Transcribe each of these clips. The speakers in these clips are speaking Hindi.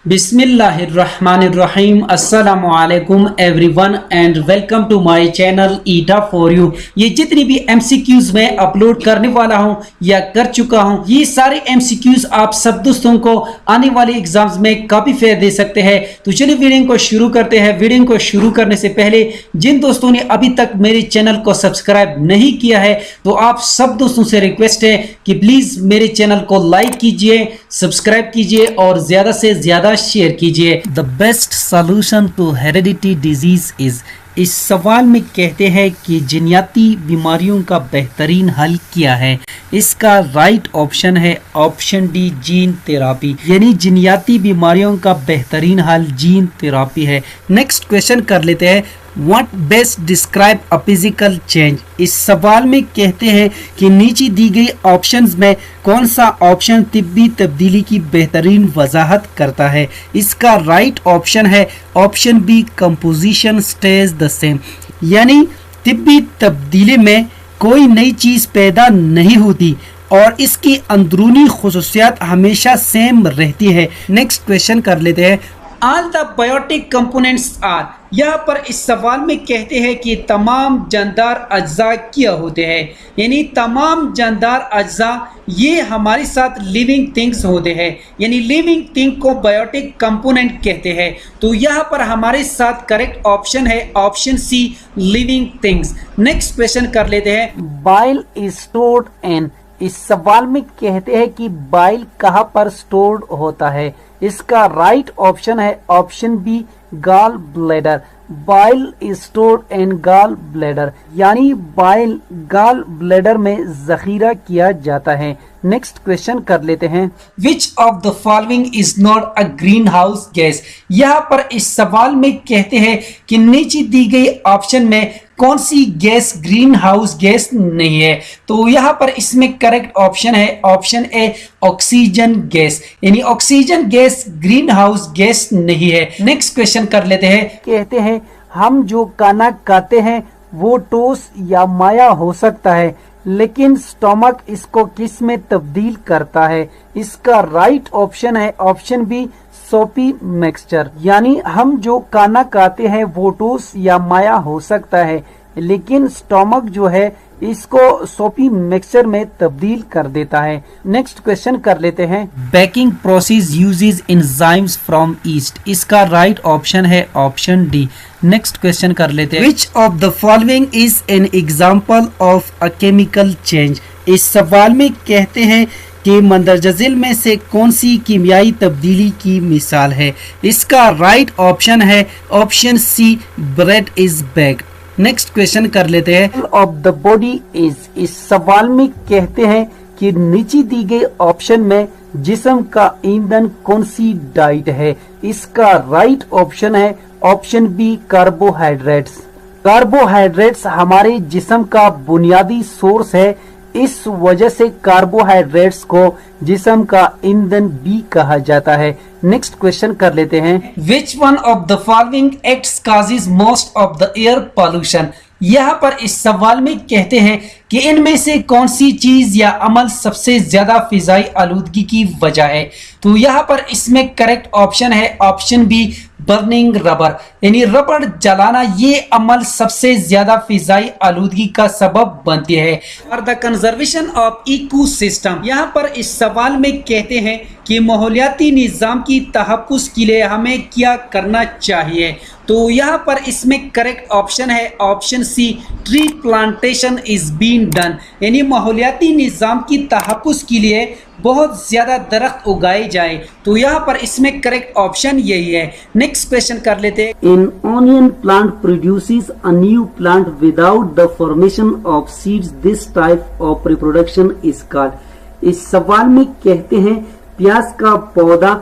बिस्मिल्लाहिर्रहमानिर्रहीम अस्सलामु अलैकुम everyone and welcome to my channel ईटा फॉर यू। ये जितनी भी एमसीक्यूज मैं अपलोड करने वाला हूं या कर चुका हूं, ये सारे एमसीक्यूज आप सब दोस्तों को आने वाले एग्जाम्स में काफी फेयर दे सकते हैं। तो चलिए वीडियो को शुरू करते हैं। वीडियो को शुरू करने से पहले जिन दोस्तों ने अभी तक मेरे चैनल को सब्सक्राइब नहीं किया है तो आप सब दोस्तों से रिक्वेस्ट है कि प्लीज मेरे चैनल को लाइक कीजिए, सब्सक्राइब कीजिए और ज्यादा से ज्यादा शेयर कीजिए। The best solution to heredity disease is, इस सवाल में कहते हैं कि जिन्याती बीमारियों का बेहतरीन हल क्या है। इसका राइट ऑप्शन है ऑप्शन डी, जीन थेरापी। यानी जिन्याती बीमारियों का बेहतरीन हल जीन थेरापी है। नेक्स्ट क्वेश्चन कर लेते हैं, what best describe a physical change. इस सवाल में कहते हैं कि नीचे दी गई ऑप्शंस में कौन सा ऑप्शन तिब्बी तब्दीली की बेहतरीन वजाहत करता है। इसका राइट ऑप्शन है option B, composition stage the same. यानी तिब्बी तब्दीली में कोई नई चीज पैदा नहीं होती और इसकी अंदरूनी खुसूसियात हमेशा सेम रहती है। नेक्स्ट क्वेश्चन कर लेते हैं, all the biotic components are. यहाँ पर इस सवाल में कहते हैं कि तमाम जानदार अज्जा क्या होते हैं। यानी तमाम जानदार अज्जा ये हमारे साथ लिविंग थिंग्स होते हैं। यानी लिविंग थिंग को बायोटिक कंपोनेंट कहते हैं। तो यहाँ पर हमारे साथ करेक्ट ऑप्शन है option C, living things. Next question कर लेते हैं, बाइल इज स्टोर्ड इन। इस सवाल में कहते हैं कि बाइल कहाँ पर स्टोर्ड होता है। इसका राइट ऑप्शन है option B, gall bladder. Bile is stored in gall bladder. यानी बाइल गॉल ब्लैडर में जखीरा किया जाता है। नेक्स्ट क्वेश्चन कर लेते हैं, which of the following is not a green house gas. यहाँ पर इस सवाल में कहते हैं कि नीचे दी गई ऑप्शन में कौन सी गैस ग्रीन हाउस गैस नहीं है। तो यहाँ पर इसमें करेक्ट ऑप्शन है ऑप्शन ए, ऑक्सीजन गैस। यानी oxygen gas green house gas नहीं है। नेक्स्ट क्वेश्चन कर लेते हैं, कहते हैं हम जो खाना खाते हैं वो टोस या माया हो सकता है, लेकिन स्टोमक इसको किस में तब्दील करता है। इसका राइट ऑप्शन है ऑप्शन बी, सोपी मिक्सचर। यानी हम जो खाना खाते हैं वो टोस या माया हो सकता है, लेकिन स्टोमक जो है इसको सोपी मिक्सचर में तब्दील कर देता है। नेक्स्ट क्वेश्चन कर लेते हैं, baking process uses enzymes from east. इसका राइट ऑप्शन है ऑप्शन डी। नेक्स्ट क्वेश्चन कर लेते हैं, which of the following is an example of a chemical change. इस सवाल में कहते हैं कि मंदरजा झील में से कौन सी कीमियाई तब्दीली की मिसाल है। इसका राइट ऑप्शन है option C, bread is baked. Next question कर लेते हैं, ऑफ द बॉडी इज। इस सवाल में कहते हैं कि नीचे दी गई ऑप्शन में जिस्म का ईंधन कौन सी डाइट है। इसका राइट ऑप्शन है ऑप्शन बी, कार्बोहाइड्रेट्स। कार्बोहाइड्रेट्स हमारे जिस्म का बुनियादी सोर्स है। इस वजह से कार्बोहाइड्रेट्स को जिस्म का ईंधन भी कहा जाता है। नेक्स्ट क्वेश्चन कर लेते हैं, which one of the following acts causes most of the air pollution. यहाँ पर इस सवाल में कहते हैं कि इनमें से कौन सी चीज या अमल सबसे ज्यादा फिजाई आलूदगी की वजह है। तो यहाँ पर इसमें करेक्ट ऑप्शन है ऑप्शन बी, बर्निंग रबर। यानी रबर जलाना ये अमल सबसे ज्यादा फिजाई आलूदगी का सबब बनती है। और द कंजर्वेशन ऑफ इकोसिस्टम। यहाँ पर इस सवाल में कहते हैं कि माहौलियाती निज़ाम की तहफ़्फ़ुज़ के लिए हमें क्या करना चाहिए। तो यहाँ पर इसमें करेक्ट ऑप्शन है option C, tree plantation is being done. यानी माहौलियाती निज़ाम की तहफ़्फ़ुज़ के लिए बहुत ज्यादा दरख्त उगाए जाए। तो यहाँ पर इसमें करेक्ट ऑप्शन यही है। नेक्स्ट क्वेश्चन कर लेते हैं, in onion plant produces a new plant without the formation of seeds, this type of reproduction is called. इस सवाल में कहते हैं प्याज का पौधा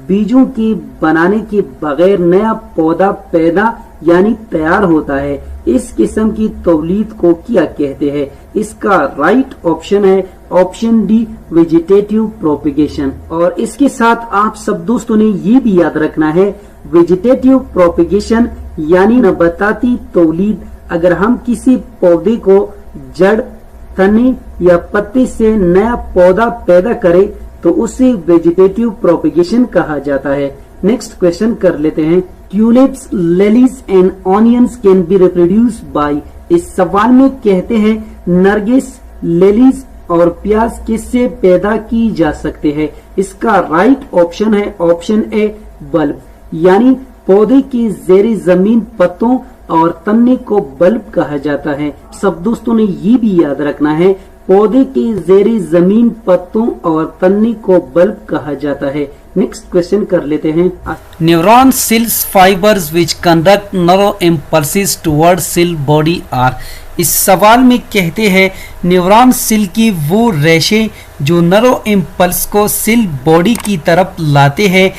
बीजों के बनाने के बगैर नया पौधा पैदा यानी तैयार होता है। इस किस्म की तौलीद को क्या कहते हैं। इसका राइट ऑप्शन है ऑप्शन डी, वेजिटेटिव प्रोपिगेशन। और इसके साथ आप सब दोस्तों ने ये भी याद रखना है, वेजिटेटिव प्रोपिगेशन यानी नबाताती तौलीद। अगर हम किसी पौधे को जड़, तने या पत्ते से नया पौधा पैदा करें तो उसे वेजिटेटिव प्रोपिगेशन कहा जाता है। नेक्स्ट क्वेश्चन कर लेते हैं, tulips, lilies and onions can be reproduced by. इस सवाल में कहते हैं नरगिस, लिलीज और प्याज किससे पैदा की जा सकते हैं। इसका राइट ऑप्शन है ऑप्शन ए बल्ब, यानी पौधे की जेरी जमीन पत्तों और तन्ने को बल्ब कहा जाता है। सब दोस्तों ने ये भी याद रखना है, पौधे की जेरी जमीन पत्तों और तन्ने को बल्ब कहा जाता है। नेक्स्ट क्वेश्चन कर लेते हैं, neuron cells fibres which conduct neuro impulses toward cell body are. इस सवाल में कहते हैं न्यूरॉन सेल की वो रेशे जो नरो इम्पल्स को सेल बॉडी की तरफ लाते हैं,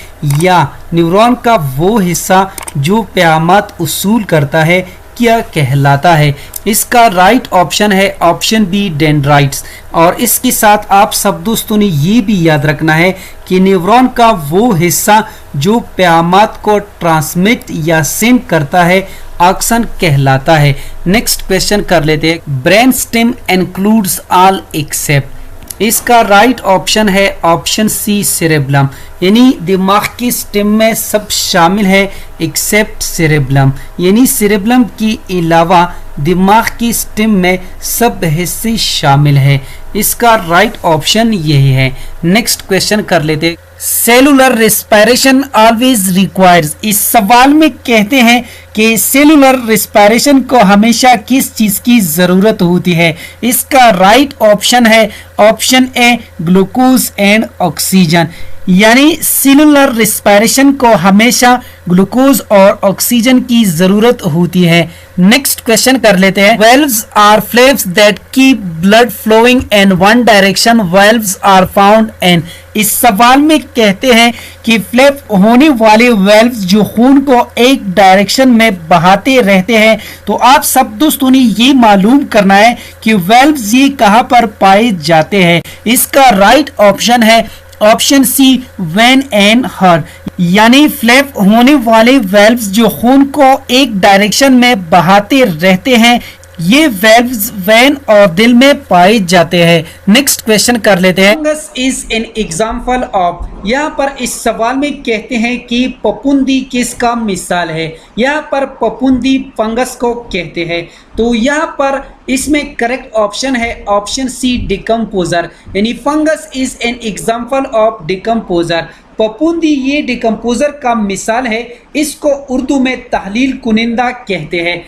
या न्यूरॉन का वो हिस्सा जो प्यामत उसूल करता है क्या कहलाता है। इसका राइट ऑप्शन है ऑप्शन बी डेंड्राइट्स। और इसके साथ आप सब दोस्तों ने ये भी याद रखना है कि न्यूरॉन का वो हिस्सा जो प्यामत को ट्रांसमिट या सेंड करता है ऑक्सन कहलाता है। नेक्स्ट क्वेश्चन कर लेते हैं, brain stem includes all except. इसका राइट ऑप्शन है ऑप्शन सी सेरेब्लम, यानी दिमाग की स्टेम में सब शामिल है एक्सेप्ट सेरेब्लम, यानी सेरेब्लम के अलावा दिमाग की स्टेम में सब हिस्से शामिल है। इसका राइट ऑप्शन यही है। नेक्स्ट क्वेश्चन कर लेते, सेलुलर रेस्पिरेशन ऑलवेज रिक्वायर्स। इस सवाल में कहते हैं कि सेलुलर रेस्पिरेशन को हमेशा किस चीज की जरूरत होती है। इसका राइट ऑप्शन है option A glucose and oxygen, यानी सेलुलर रेस्पिरेशन को हमेशा ग्लूकोज और ऑक्सीजन की जरूरत होती है। नेक्स्ट क्वेश्चन कर लेते हैं, valves are flaps that keep blood flowing in one direction, valves are found in. इस सवाल में कहते हैं कि फ्लेप होने वाले वेल्व्स जो खून को एक डायरेक्शन में बहाते रहते हैं। तो आप सब दोस्तों ने ये मालूम करना है कि वेल्व्स ये कहां पर पाए जाते हैं। इसका राइट ऑप्शन है option C vein and heart, यानी फ्लैप होने वाले वेल्व्स जो खून को एक डायरेक्शन में बहाते रहते हैं, ये वेल्व्स वेन और दिल में पाए जाते हैं। नेक्स्ट क्वेश्चन कर लेते हैं, fungus is an example of. यहाँ पर इस सवाल में कहते हैं कि पपुंदी किसका मिसाल है। यहाँ पर पपुंदी फंगस को कहते हैं। तो यहाँ पर इसमें करेक्ट ऑप्शन है ऑप्शन सी डिकम्पोजर, यानी fungus is an example of decomposer. पपुंदी ये डिकम्पोजर का मिसाल है। इसको उर्दू में तहलील कुनिंदा कहते हैं।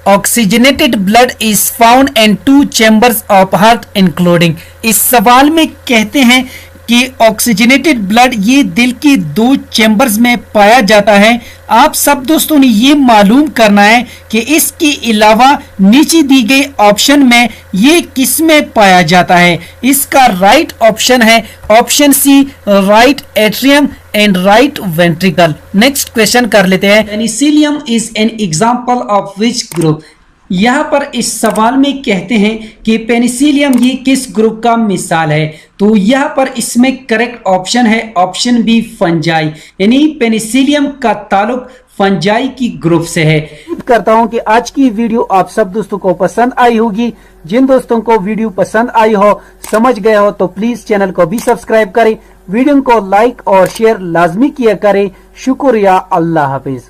Oxygenated blood is found in 2 chambers of heart including. इस सवाल में कहते हैं कि ऑक्सीजनेटेड ब्लड ये दिल की 2 चैम्बर्स में पाया जाता है। आप सब दोस्तों ने ये मालूम करना है कि इसके अलावा नीचे दी गई ऑप्शन में ये किस में पाया जाता है। इसका राइट ऑप्शन है option C right atrium and right ventricle. Next question कर लेते हैं, penicillium is an example of which group. यहाँ पर इस सवाल में कहते हैं कि पेनिसिलियम ये किस ग्रुप का मिसाल है। तो यहाँ पर इसमें करेक्ट ऑप्शन है ऑप्शन बी फंजाई, यानी पेनिसिलियम का ताल्लुक फंजाई की ग्रुप से है। करता हूं कि आज की वीडियो आप सब दोस्तों को पसंद आई होगी। जिन दोस्तों को वीडियो पसंद आई हो, समझ गए हो, तो प्लीज चैनल को भी सब्सक्राइब करें, वीडियो को लाइक और शेयर लाजमी किया करें। शुक्रिया, अल्लाह हाफिज।